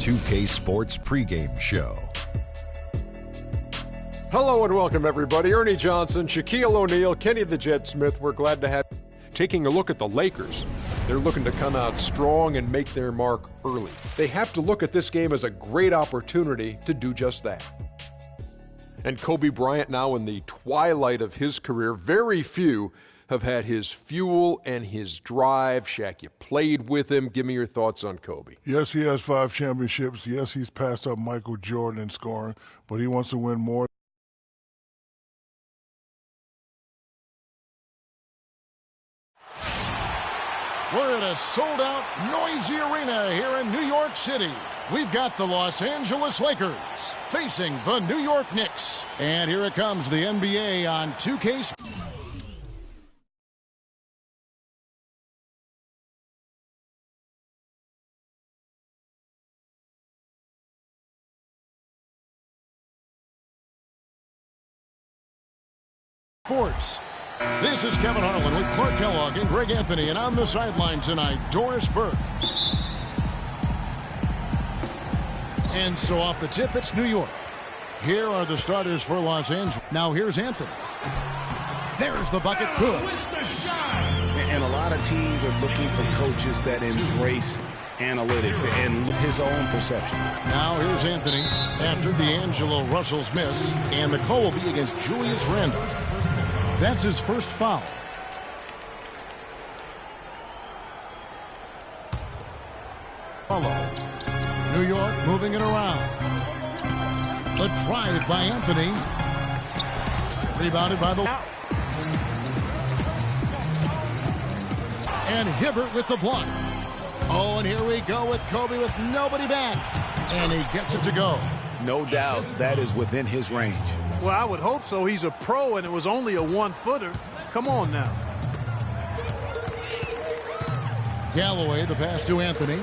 2K Sports pregame show. Hello and welcome, everybody. Ernie Johnson, Shaquille O'Neal, Kenny the Jet Smith. We're glad to have you. Taking a look at the Lakers. They're looking to come out strong and make their mark early. They have to look at this game as a great opportunity to do just that. And Kobe Bryant now in the twilight of his career. Very few have had his fuel and his drive. Shaq, you played with him. Give me your thoughts on Kobe. Yes, he has 5 championships. Yes, he's passed up Michael Jordan in scoring, but he wants to win more. We're at a sold-out, noisy arena here in New York City. We've got the Los Angeles Lakers facing the New York Knicks. And here it comes, the NBA on 2K. Sports. This is Kevin Harlan with Clark Kellogg and Greg Anthony, and on the sideline tonight, Doris Burke. And so off the tip, it's New York. Here are the starters for Los Angeles. Now here's Anthony. There's the bucket. Good. And a lot of teams are looking for coaches that embrace analytics and his own perception. Now here's Anthony after D'Angelo Russell's miss, and the call will be against Julius Randle. That's his first foul. New York moving it around. The drive by Anthony. Rebounded by the... And Hibbert with the block. Oh, and here we go with Kobe with nobody back. And he gets it to go. No doubt that is within his range. Well, I would hope so. He's a pro, and it was only a one-footer. Come on now. Galloway, the pass to Anthony.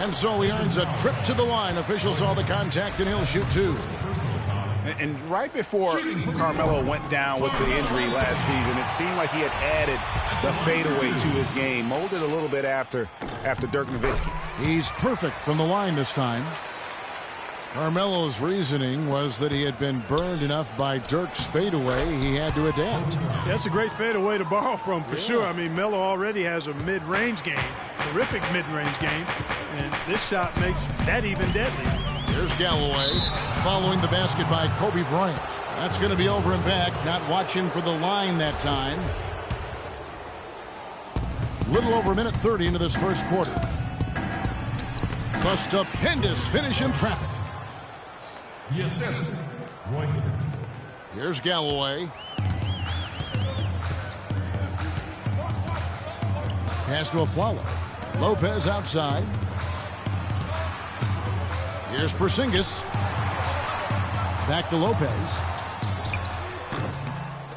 And so he earns a trip to the line. Officials saw the contact, and he'll shoot 2. And right before Carmelo went down with the injury last season, it seemed like he had added the fadeaway to his game, molded a little bit after Dirk Nowitzki. He's perfect from the line this time. Carmelo's reasoning was that he had been burned enough by Dirk's fadeaway, he had to adapt. Yeah, that's a great fadeaway to borrow from, for sure. I mean, Melo already has a mid-range game, terrific mid-range game, and this shot makes that even deadlier. Here's Galloway following the basket by Kobe Bryant. That's going to be over and back, not watching for the line that time. Little over a minute 30 into this first quarter. A stupendous finish in traffic. Yes, Here's Galloway. Pass to Aflalo. Lopez outside. Here's Porzingis. Back to Lopez.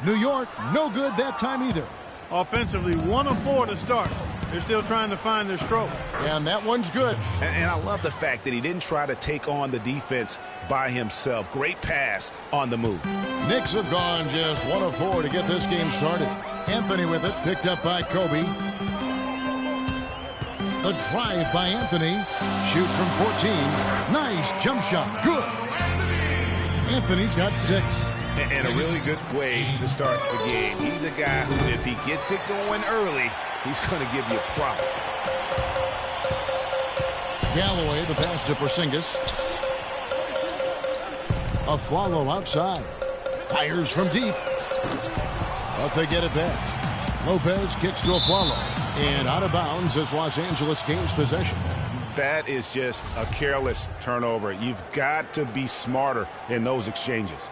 New York, no good that time either. Offensively, 1 of 4 to start. They're still trying to find their stroke. And that one's good. And I love the fact that he didn't try to take on the defense by himself. Great pass on the move. Knicks have gone just 1 of 4 to get this game started. Anthony with it, picked up by Kobe. The drive by Anthony. Shoots from 14. Nice jump shot. Good. Anthony's got 6. And a really good way to start the game. He's a guy who, if he gets it going early, he's going to give you problems. Galloway, the pass to Porzingis. Aflalo outside. Fires from deep. But they get it back. Lopez kicks to Aflalo. And out of bounds as Los Angeles gains possession. That is just a careless turnover. You've got to be smarter in those exchanges.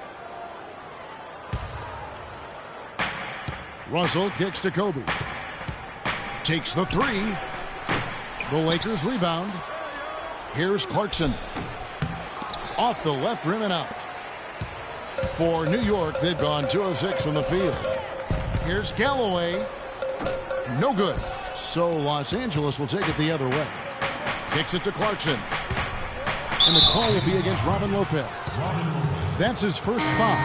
Russell kicks to Kobe. Takes the 3. The Lakers rebound. Here's Clarkson. Off the left rim and out. For New York, they've gone 2 of 6 from the field. Here's Galloway. No good. So Los Angeles will take it the other way. Kicks it to Clarkson. And the call will be against Robin Lopez. That's his first foul.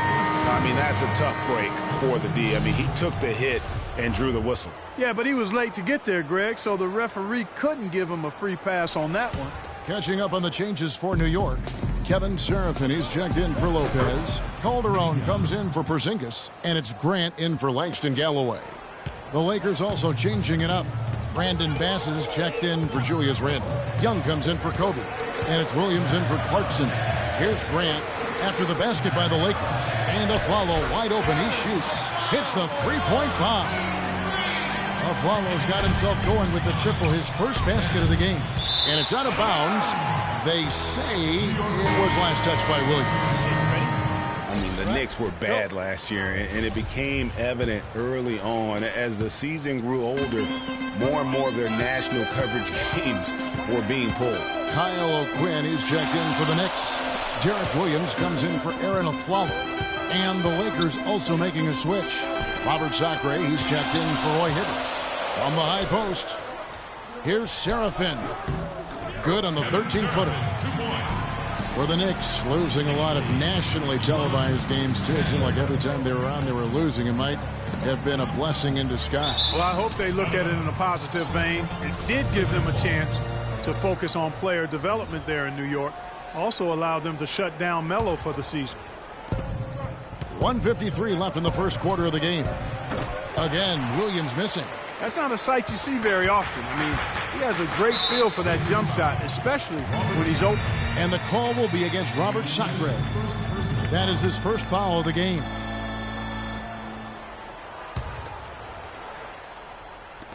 I mean, that's a tough break for the D. I mean, he took the hit and drew the whistle. Yeah, but he was late to get there, Greg, so the referee couldn't give him a free pass on that one. Catching up on the changes for New York, Kevin Serafin is checked in for Lopez. Calderon comes in for Porzingis, and it's Grant in for Langston Galloway. The Lakers also changing it up. Brandon Bass is checked in for Julius Randle. Young comes in for Kobe, and it's Williams in for Clarkson. Here's Grant after the basket by the Lakers, and a follow wide open. He shoots, hits the three-point bomb. Aflalo's got himself going with the triple, his first basket of the game. And it's out of bounds. They say it was last touched by Williams. I mean, the Knicks were bad last year, and it became evident early on. As the season grew older, more and more of their national coverage games were being pulled. Kyle O'Quinn is checked in for the Knicks. Derek Williams comes in for Aaron Aflalo. And the Lakers also making a switch. Robert Sacre, he's checked in for Roy Hibbert. From the high post, here's Serafin. Good on the 13-footer. For the Knicks, losing a lot of nationally televised games, too. It seemed like every time they were on, they were losing. It might have been a blessing in disguise. Well, I hope they look at it in a positive vein. It did give them a chance to focus on player development there in New York. Also allowed them to shut down Melo for the season. 1:53 left in the first quarter of the game. Again, Williams missing. That's not a sight you see very often. I mean, he has a great feel for that jump shot, especially when he's open. And the call will be against Robert Sacre. That is his first foul of the game.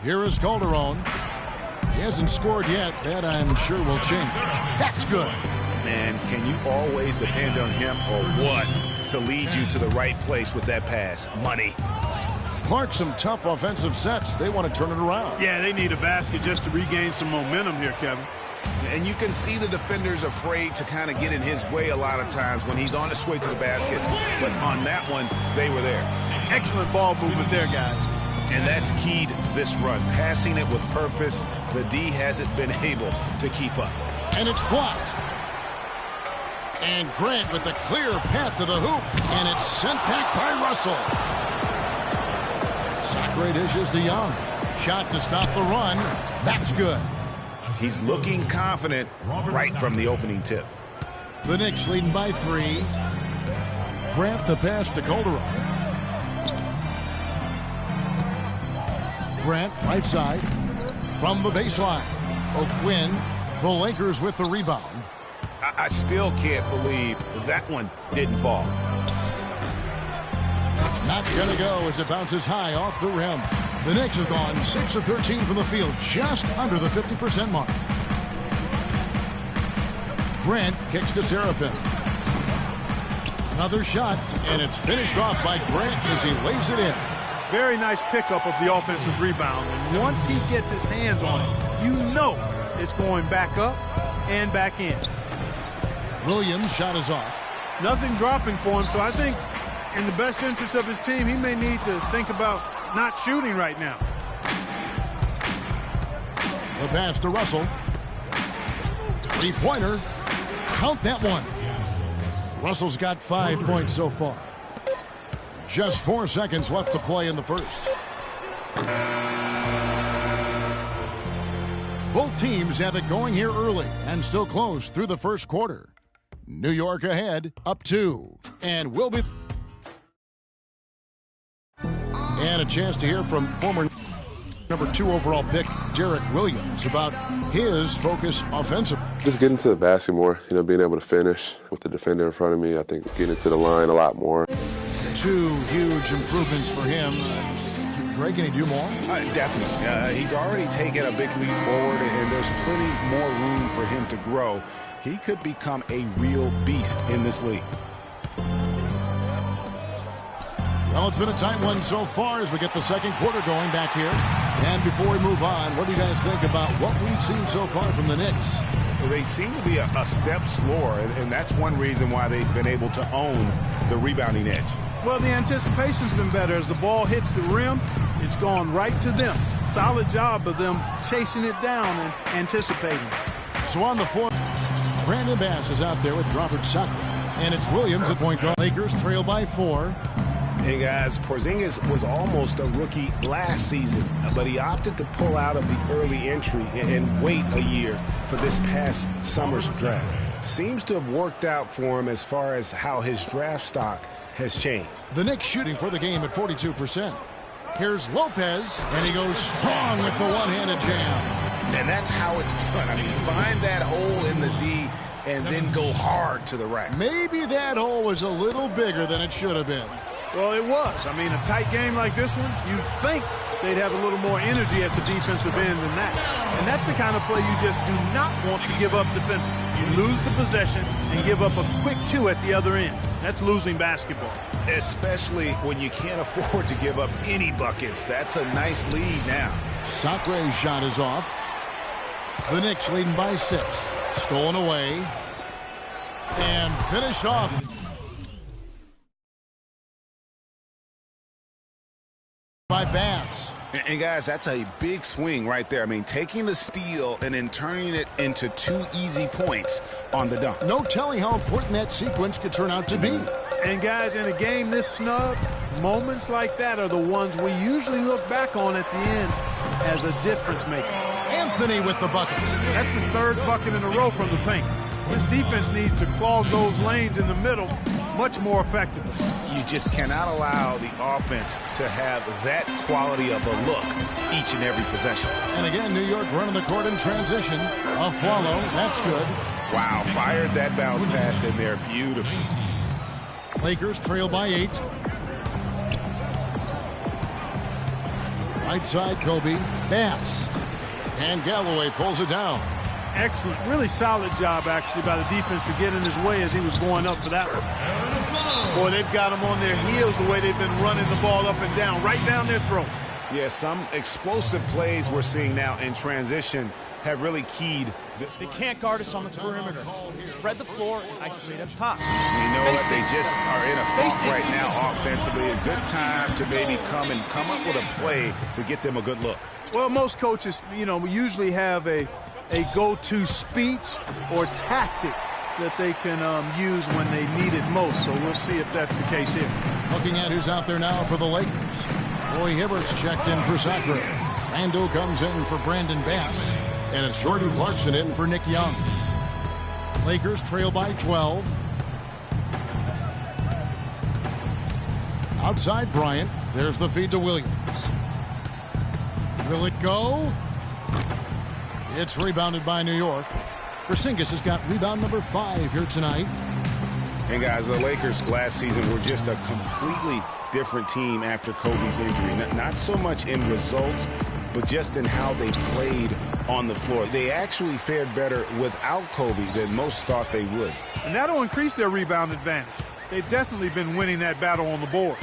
Here is Calderon. He hasn't scored yet. That, I'm sure, will change. That's good. Man, can you always depend on him or what to lead you to the right place with that pass? Money. Clark, some tough offensive sets. They want to turn it around. Yeah, they need a basket just to regain some momentum here, Kevin. And you can see the defenders afraid to kind of get in his way a lot of times when he's on his way to the basket. But on that one, they were there. Excellent ball movement there, guys. And that's key to this run. Passing it with purpose. The D hasn't been able to keep up. And it's blocked. And Grant with the clear path to the hoop. And it's sent back by Russell. Sacre dishes to Young. Shot to stop the run. That's good. He's looking confident right from the opening tip. The Knicks leading by 3. Grant the pass to Calderon. Grant right side from the baseline. O'Quinn, the Lakers with the rebound. I still can't believe that one didn't fall. Not going to go as it bounces high off the rim. The Knicks have gone 6 of 13 from the field, just under the 50% mark. Grant kicks to Serafin. Another shot, and it's finished off by Grant as he lays it in. Very nice pickup of the offensive rebound. And once he gets his hands on it, you know it's going back up and back in. Williams' shot is off. Nothing dropping for him, so I think in the best interest of his team, he may need to think about not shooting right now. The pass to Russell. Three-pointer. Count that one. Russell's got 5 points so far. Just 4 seconds left to play in the first. Both teams have it going here early and still close through the first quarter. New York ahead, up 2. And we'll be... And a chance to hear from former number 2 overall pick Derek Williams about his focus offensively. Just getting to the basket more, being able to finish with the defender in front of me. I think getting to the line a lot more. 2 huge improvements for him. Greg, can he do more? Definitely. He's already taken a big leap forward, and there's plenty more room for him to grow. He could become a real beast in this league. Well, it's been a tight one so far as we get the second quarter going back here. And before we move on, what do you guys think about what we've seen so far from the Knicks? They seem to be a step slower, and that's one reason why they've been able to own the rebounding edge. Well, the anticipation's been better. As the ball hits the rim, it's gone right to them. Solid job of them chasing it down and anticipating. So on the floor, Brandon Bass is out there with Robert Sacre. And it's Williams at point guard. Lakers trail by 4. Hey guys, Porzingis was almost a rookie last season, but he opted to pull out of the early entry and wait a year for this past summer's draft. Seems to have worked out for him as far as how his draft stock has changed. The Knicks shooting for the game at 42%. Here's Lopez, and he goes strong with the one-handed jam. And that's how it's done. I mean, find that hole in the D and then go hard to the rack. Maybe that hole was a little bigger than it should have been. Well, it was. I mean, a tight game like this one, you'd think they'd have a little more energy at the defensive end than that. And that's the kind of play you just do not want to give up defensively. You lose the possession and give up a quick two at the other end. That's losing basketball. Especially when you can't afford to give up any buckets. That's a nice lead now. Sacre's shot is off. The Knicks leading by 6. Stolen away. And finished off. By Bass. And guys, that's a big swing right there. I mean, taking the steal and then turning it into 2 easy points on the dunk. No telling how important that sequence could turn out to be. And guys, in a game this snug, moments like that are the ones we usually look back on at the end as a difference maker. Anthony with the bucket. That's the 3rd bucket in a row from the paint. This defense needs to clog those lanes in the middle much more effectively. You just cannot allow the offense to have that quality of a look each and every possession. And again, New York running the court in transition. A follow. That's good. Wow, fired that bounce pass in there beautifully. Lakers trail by 8. Right side, Kobe. Bass. And Galloway pulls it down. Excellent. Really solid job, actually, by the defense to get in his way as he was going up for that one. Boy, they've got him on their heels the way they've been running the ball up and down, right down their throat. Yeah, some explosive plays we're seeing now in transition have really keyed. They can't guard us on the perimeter. Spread the floor and isolate up top. You know what? They just are in a funk right now offensively. A good time to maybe come up with a play to get them a good look. Well, most coaches, we usually have a go-to speech or tactic that they can use when they need it most. So we'll see if that's the case here. Looking at who's out there now for the Lakers. Roy Hibbert's checked in for Sacre. Randall comes in for Brandon Bass. And it's Jordan Clarkson in for Nick Young. Lakers trail by 12. Outside Bryant. There's the feed to Williams. Will it go? It's rebounded by New York. Porzingis has got rebound number 5 here tonight. And guys, the Lakers last season were just a completely different team after Kobe's injury. Not so much in results, but just in how they played on the floor. They actually fared better without Kobe than most thought they would. And that'll increase their rebound advantage. They've definitely been winning that battle on the boards.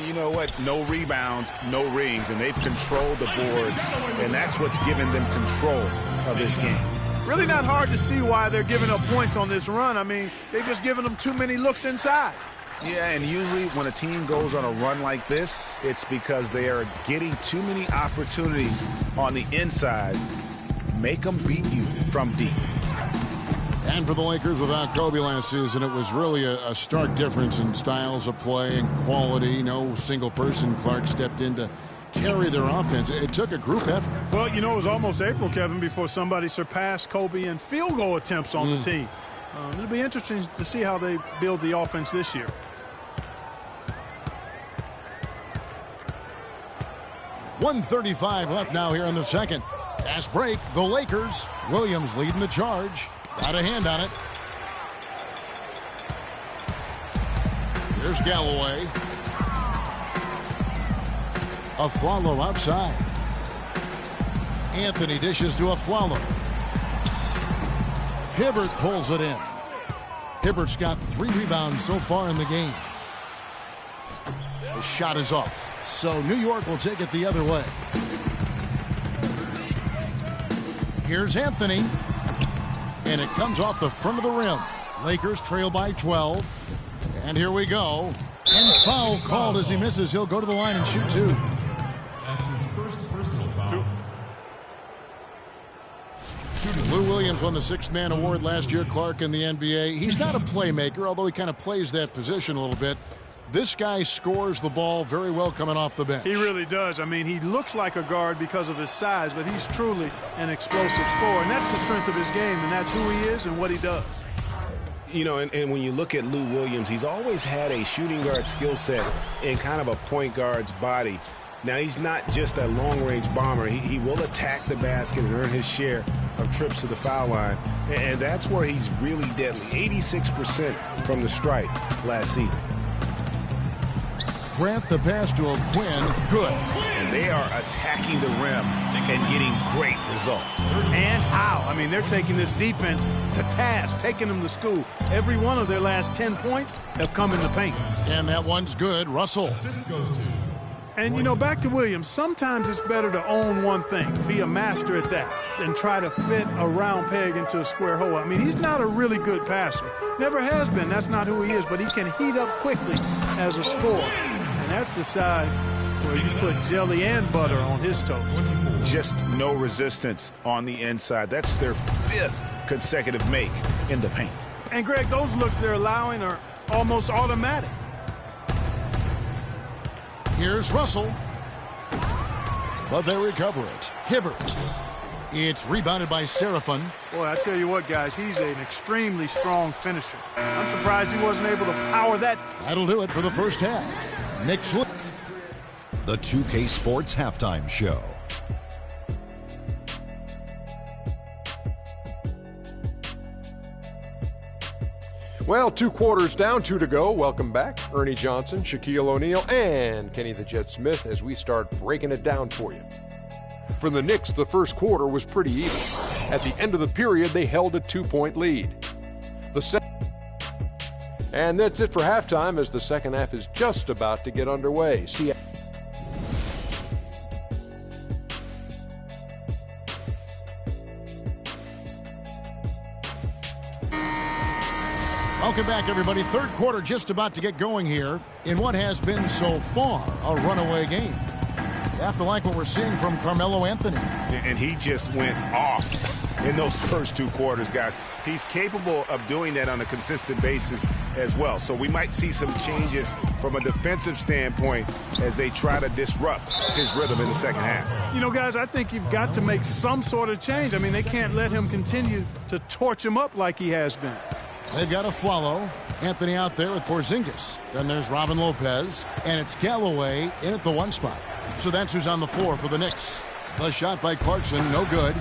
You know what? No rebounds, no rings, and they've controlled the boards, and that's what's given them control of this game. Really not hard to see why they're giving up points on this run. I mean, they've just given them too many looks inside. Yeah, and usually when a team goes on a run like this, it's because they are getting too many opportunities on the inside. Make them beat you from deep. And for the Lakers, without Kobe last season, it was really a stark difference in styles of play and quality. No single person. Clark stepped in to carry their offense. It took a group effort. Well, it was almost April, Kevin, before somebody surpassed Kobe in field goal attempts on the team. It'll be interesting to see how they build the offense this year. .135 left now here in the second. Fast break, the Lakers. Williams leading the charge. Got a hand on it. Here's Galloway. Aflalo outside. Anthony dishes to Aflalo. Hibbert pulls it in. Hibbert's got 3 rebounds so far in the game. The shot is off. So New York will take it the other way. Here's Anthony. And it comes off the front of the rim. Lakers trail by 12. And here we go. And foul called as he misses. He'll go to the line and shoot 2. That's his first personal foul. Lou Williams won the 6th Man Award last year, Clark, in the NBA. He's not a playmaker, although he kind of plays that position a little bit. This guy scores the ball very well coming off the bench. He really does. I mean, he looks like a guard because of his size, but he's truly an explosive scorer, and that's the strength of his game, and that's who he is and what he does. You know, and when you look at Lou Williams, he's always had a shooting guard skill set in kind of a point guard's body. Now, he's not just a long-range bomber. He will attack the basket and earn his share of trips to the foul line, and that's where he's really deadly. 86% from the stripe last season. Grant the pass to Quinn. Good. And they are attacking the rim and getting great results. And how? I mean, they're taking this defense to task, taking them to school. Every one of their last 10 points have come in the paint. And that one's good. Russell. And, you know, back to Williams, sometimes it's better to own one thing, be a master at that, than try to fit a round peg into a square hole. I mean, he's not a really good passer. Never has been. That's not who he is. But he can heat up quickly as a scorer. And that's the side where you put jelly and butter on his toast. Just no resistance on the inside. That's their 5th consecutive make in the paint. And, Greg, those looks they're allowing are almost automatic. Here's Russell. But they recover it. Hibbert. It's rebounded by Seraphin. Boy, I tell you what, guys, he's an extremely strong finisher. I'm surprised he wasn't able to power that. That'll do it for the first half. Knicks. The 2K Sports Halftime Show. Well, 2 quarters down, 2 to go. Welcome back. Ernie Johnson, Shaquille O'Neal, and Kenny the Jet Smith as we start breaking it down for you. For the Knicks, the first quarter was pretty even. At the end of the period, they held a 2-point lead. And that's it for halftime as the second half is just about to get underway. See Welcome back, everybody. Third quarter just about to get going here in what has been so far a runaway game. You have to like what we're seeing from Carmelo Anthony. And he just went off in those first 2 quarters, guys. He's capable of doing that on a consistent basis as well. So we might see some changes from a defensive standpoint as they try to disrupt his rhythm in the second half. You know, guys, I think you've got to make some sort of change. I mean, they can't let him continue to torch him up like he has been. They've got a Flalo. Anthony out there with Porzingis. Then there's Robin Lopez. And it's Galloway in at the 1 spot. So that's who's on the floor for the Knicks. A shot by Clarkson, no good.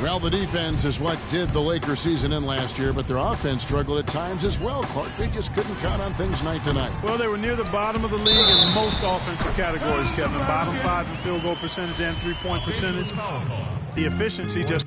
Well, the defense is what did the Lakers season in last year, but their offense struggled at times as well, Clark. They just couldn't count on things night to night. Well, they were near the bottom of the league in most offensive categories, Kevin. Bottom 5 in field goal percentage and 3-point percentage. The efficiency just